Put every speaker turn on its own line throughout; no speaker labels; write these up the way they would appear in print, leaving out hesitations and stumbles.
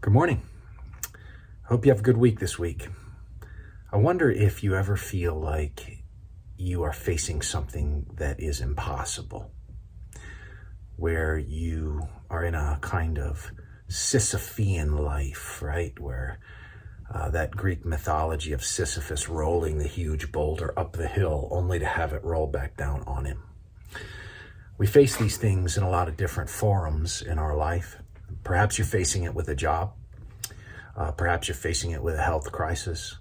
Good morning. Hope you have a good week this week. I wonder if you ever feel like you are facing something that is impossible, where you are in a kind of Sisyphean life, right? Where that Greek mythology of Sisyphus rolling the huge boulder up the hill only to have it roll back down on him. We face these things in a lot of different forums in our life. Perhaps you're facing it with a job. Perhaps you're facing it with a health crisis.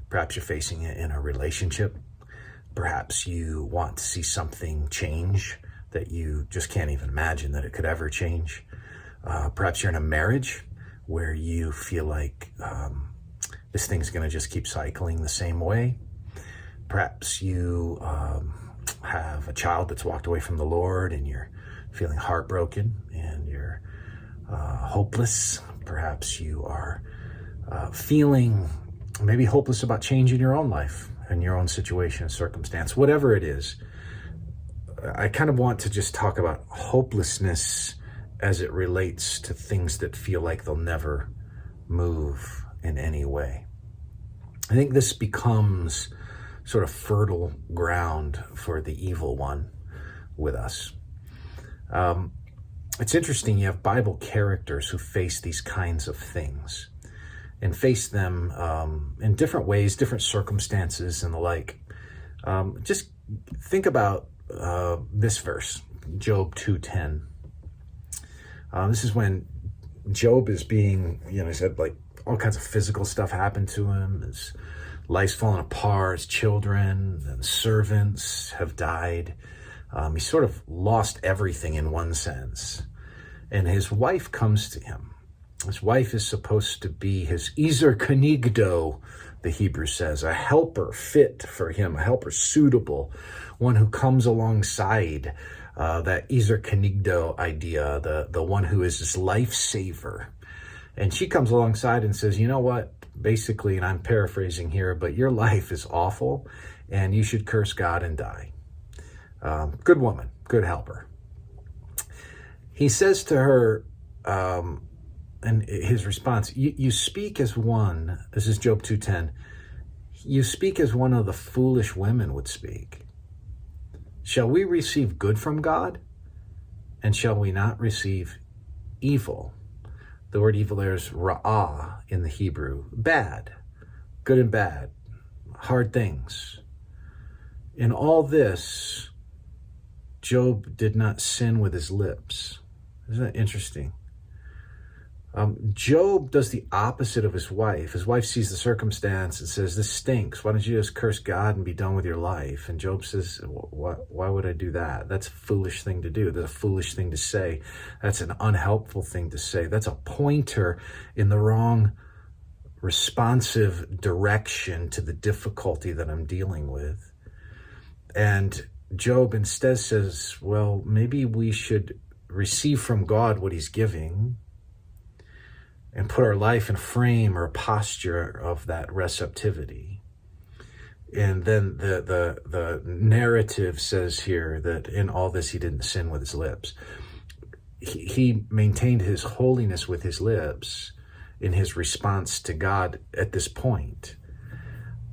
Perhaps you're facing it in a relationship. Perhaps you want to see something change that you just can't even imagine that it could ever change. Perhaps you're in a marriage where you feel like this thing's going to just keep cycling the same way. Perhaps you have a child that's walked away from the Lord and you're feeling heartbroken and you're hopeless. Perhaps you are feeling maybe hopeless about changing your own life and your own situation and circumstance. Whatever it is, I kind of want to just talk about hopelessness as it relates to things that feel like they'll never move in any way. I think this becomes sort of fertile ground for the evil one with us. It's interesting, you have Bible characters who face these kinds of things and face them in different ways, different circumstances and the like. Just think about this verse, Job 2:10. This is when Job is being, he said like all kinds of physical stuff happened to him. His life's fallen apart, his children and servants have died. He sort of lost everything in one sense. And his wife comes to him. His wife is supposed to be his Ezer Kenigdo, the Hebrew says, a helper fit for him, a helper suitable, one who comes alongside that Ezer Kenigdo idea, the one who is his lifesaver. And she comes alongside and says, you know what, basically, and I'm paraphrasing here, but your life is awful and you should curse God and die. Good woman, good helper. He says to her, and his response, you speak as one, this is Job 2:10, you speak as one of the foolish women would speak. Shall we receive good from God? And shall we not receive evil? The word evil there is ra'ah in the Hebrew, bad, good and bad, hard things. In all this, Job did not sin with his lips. Isn't that interesting? Job does the opposite of his wife. His wife sees the circumstance and says, this stinks. Why don't you just curse God and be done with your life? And Job says, why would I do that? That's a foolish thing to do. That's a foolish thing to say. That's an unhelpful thing to say. That's a pointer in the wrong responsive direction to the difficulty that I'm dealing with. And Job instead says, well, maybe we should receive from God what he's giving and put our life in a frame or a posture of that receptivity. And then the narrative says here that in all this he didn't sin with his lips. He maintained his holiness with his lips in his response to God at this point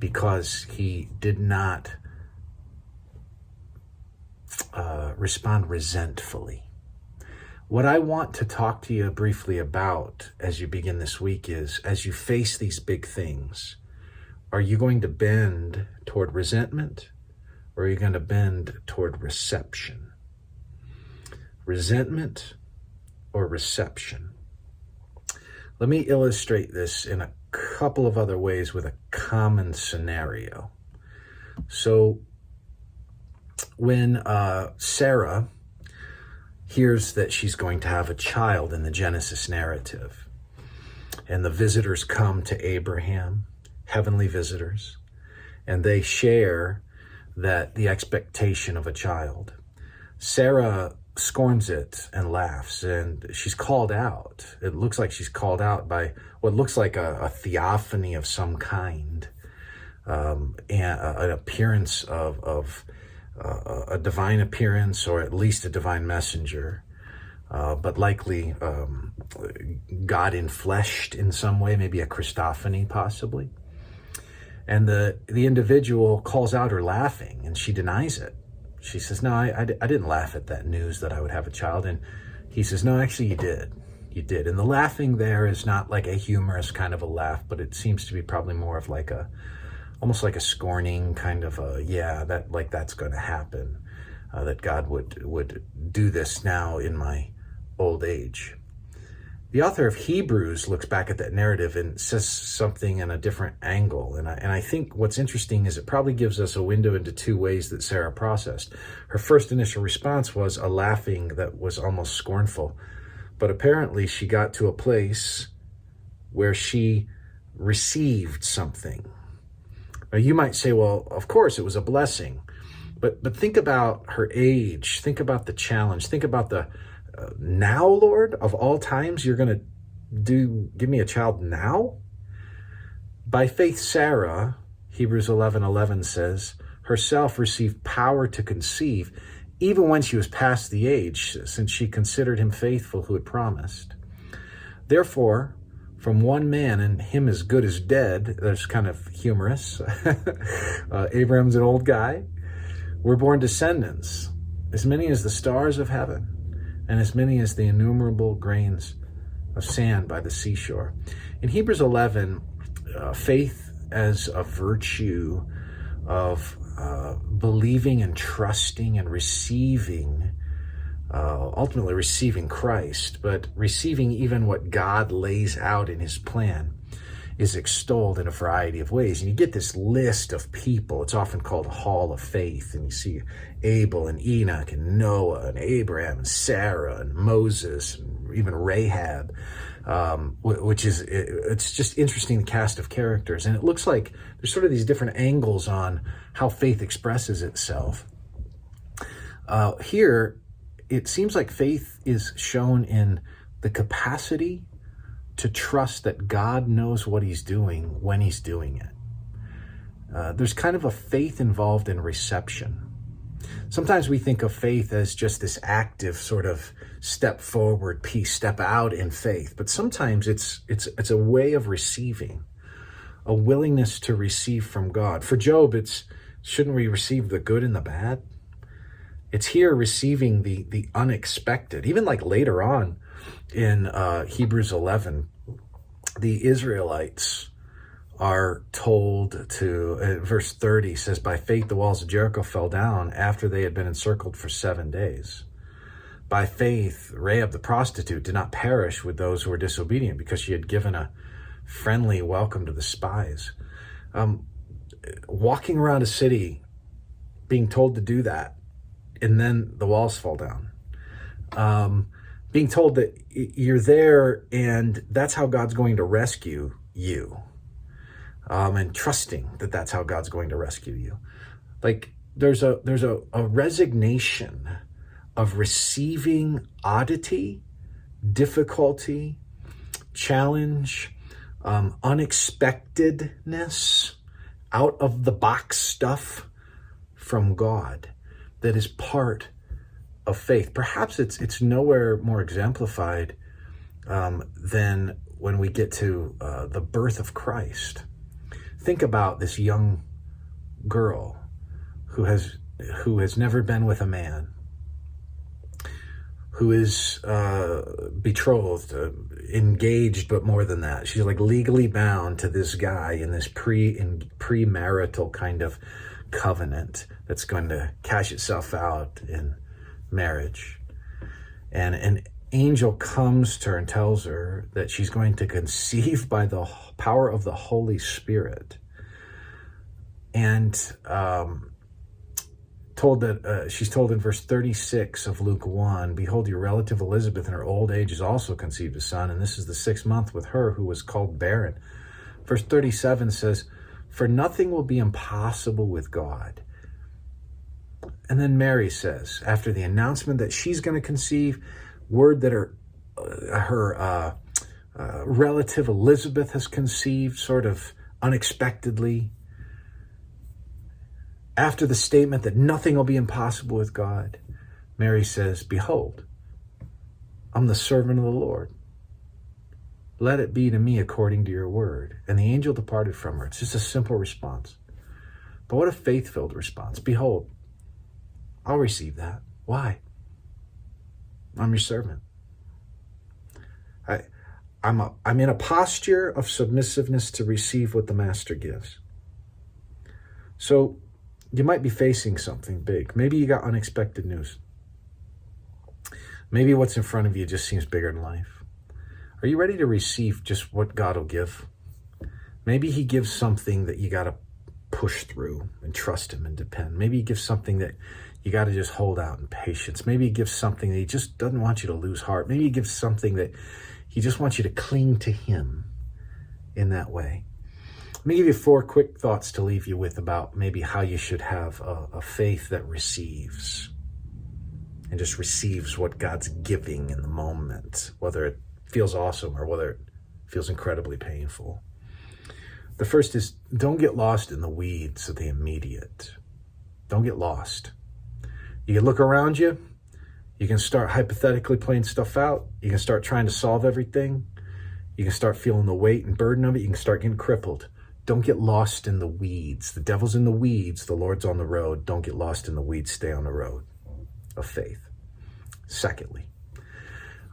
because he did not respond resentfully. What I want to talk to you briefly about as you begin this week is, as you face these big things, are you going to bend toward resentment or are you going to bend toward reception? Resentment or reception? Let me illustrate this in a couple of other ways with a common scenario. So when Sarah hears that she's going to have a child in the Genesis narrative, and the visitors come to Abraham, heavenly visitors, and they share that the expectation of a child. Sarah scorns it and laughs, and she's called out. It looks like she's called out by what looks like a theophany of some kind, and an appearance of a divine appearance, or at least a divine messenger. but likely God enfleshed in some way, maybe a Christophany possibly. And the individual calls out her laughing, and she denies it. She says, no, I didn't laugh at that news that I would have a child. And he says, no, actually you did. You did. And the laughing there is not like a humorous kind of a laugh, but it seems to be probably more of like almost like a scorning kind of that's going to happen, that God would do this now in my old age. The author of Hebrews looks back at that narrative and says something in a different angle. And I think what's interesting is it probably gives us a window into two ways that Sarah processed. Her first initial response was a laughing that was almost scornful. But apparently she got to a place where she received something. Now you might say, well, of course it was a blessing. But think about her age. Think about the challenge. Think about the now, Lord, of all times, you're going to give me a child now? By faith, Sarah, Hebrews 11:11 says, herself received power to conceive, even when she was past the age, since she considered him faithful who had promised. Therefore, from one man, and him as good as dead, that's kind of humorous, Abraham's an old guy, were born descendants, as many as the stars of heaven, and as many as the innumerable grains of sand by the seashore. In Hebrews 11, faith as a virtue of believing and trusting and receiving, ultimately receiving Christ, but receiving even what God lays out in his plan, is extolled in a variety of ways. And you get this list of people. It's often called a hall of faith. And you see Abel and Enoch and Noah and Abraham and Sarah and Moses and even Rahab, it's just interesting, the cast of characters. And it looks like there's sort of these different angles on how faith expresses itself. Here, it seems like faith is shown in the capacity to trust that God knows what he's doing when he's doing it. There's kind of a faith involved in reception. Sometimes we think of faith as just this active sort of step forward piece, step out in faith. But sometimes it's a way of receiving, a willingness to receive from God. For Job, shouldn't we receive the good and the bad? It's here receiving the unexpected. Even like later on, in Hebrews 11, the Israelites are told to, verse 30 says, by faith the walls of Jericho fell down after they had been encircled for 7 days. By faith, Rahab the prostitute did not perish with those who were disobedient because she had given a friendly welcome to the spies. Walking around a city, being told to do that, and then the walls fall down. Being told that you're there and that's how God's going to rescue you. And trusting that that's how God's going to rescue you. Like there's a resignation of receiving oddity, difficulty, challenge, unexpectedness, out of the box stuff from God that is part of faith. Perhaps it's nowhere more exemplified than when we get to the birth of Christ. Think about this young girl who has never been with a man, who is betrothed, engaged, but more than that. She's like legally bound to this guy in this premarital kind of covenant that's going to cash itself out in marriage. And an angel comes to her and tells her that she's going to conceive by the power of the Holy Spirit. And she's told in verse 36 of Luke 1, behold, your relative Elizabeth in her old age has also conceived a son, and this is the 6th month with her who was called barren. Verse 37 says, for nothing will be impossible with God. And then Mary says, after the announcement that she's going to conceive, word that her relative Elizabeth has conceived sort of unexpectedly, after the statement that nothing will be impossible with God, Mary says, behold, I'm the servant of the Lord. Let it be to me according to your word. And the angel departed from her. It's just a simple response. But what a faith-filled response. Behold, I'll receive that. Why? I'm your servant. I'm in a posture of submissiveness to receive what the master gives. So you might be facing something big. Maybe you got unexpected news. Maybe what's in front of you just seems bigger than life. Are you ready to receive just what God will give? Maybe he gives something that you got to push through and trust him and depend. Maybe he gives something that you got to just hold out in patience. Maybe he gives something that he just doesn't want you to lose heart. Maybe he gives something that he just wants you to cling to him in that way. Let me give you 4 quick thoughts to leave you with about maybe how you should have a faith that receives and just receives what God's giving in the moment, whether it feels awesome or whether it feels incredibly painful. The first is, don't get lost in the weeds of the immediate. Don't get lost. You can look around you. You can start hypothetically playing stuff out. You can start trying to solve everything. You can start feeling the weight and burden of it. You can start getting crippled. Don't get lost in the weeds. The devil's in the weeds. The Lord's on the road. Don't get lost in the weeds. Stay on the road of faith. Secondly,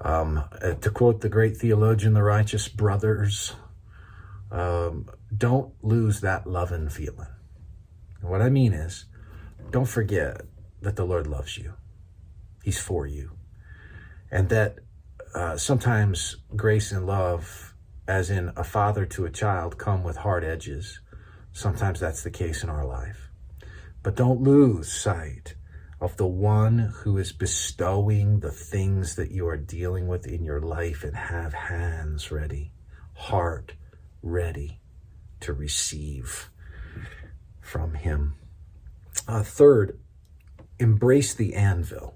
to quote the great theologian, the righteous brothers, don't lose that loving feeling. And what I mean is, don't forget that the Lord loves you. He's for you. And that sometimes grace and love, as in a father to a child, come with hard edges. Sometimes that's the case in our life. But don't lose sight of the one who is bestowing the things that you are dealing with in your life, and have hands ready, heart ready to receive from him. Third, embrace the anvil.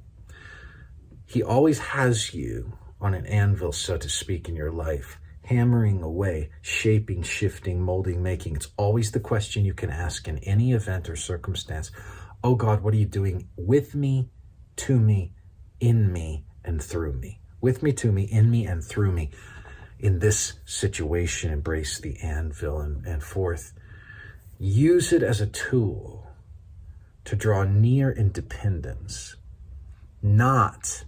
He always has you on an anvil, so to speak, in your life, hammering away, shaping, shifting, molding, making. It's always the question you can ask in any event or circumstance. Oh God, what are you doing with me, to me, in me, and through me? With me, to me, in me, and through me. In this situation, embrace the anvil. And fourth, use it as a tool to draw near in dependence, not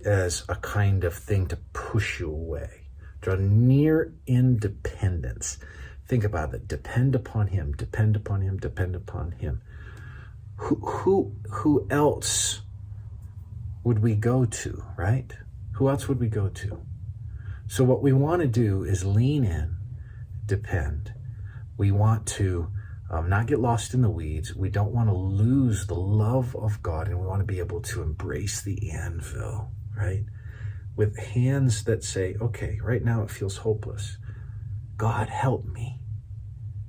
as a kind of thing to push you away. Draw near in dependence. Think about it. Depend upon him, depend upon him, depend upon him. Who else would we go to, right? Who else would we go to? So what we want to do is lean in, depend. We want to not get lost in the weeds. We don't want to lose the love of God, and we want to be able to embrace the anvil, right? With hands that say, okay, right now it feels hopeless. God, help me.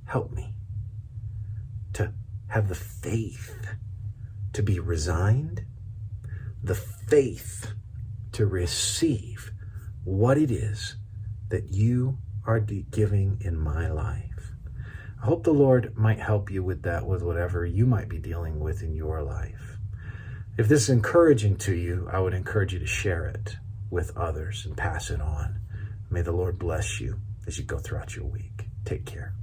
Help me to have the faith to be resigned, the faith to receive what it is that you are giving in my life. I hope the Lord might help you with that, with whatever you might be dealing with in your life. If this is encouraging to you, I would encourage you to share it with others and pass it on. May the Lord bless you as you go throughout your week. Take care.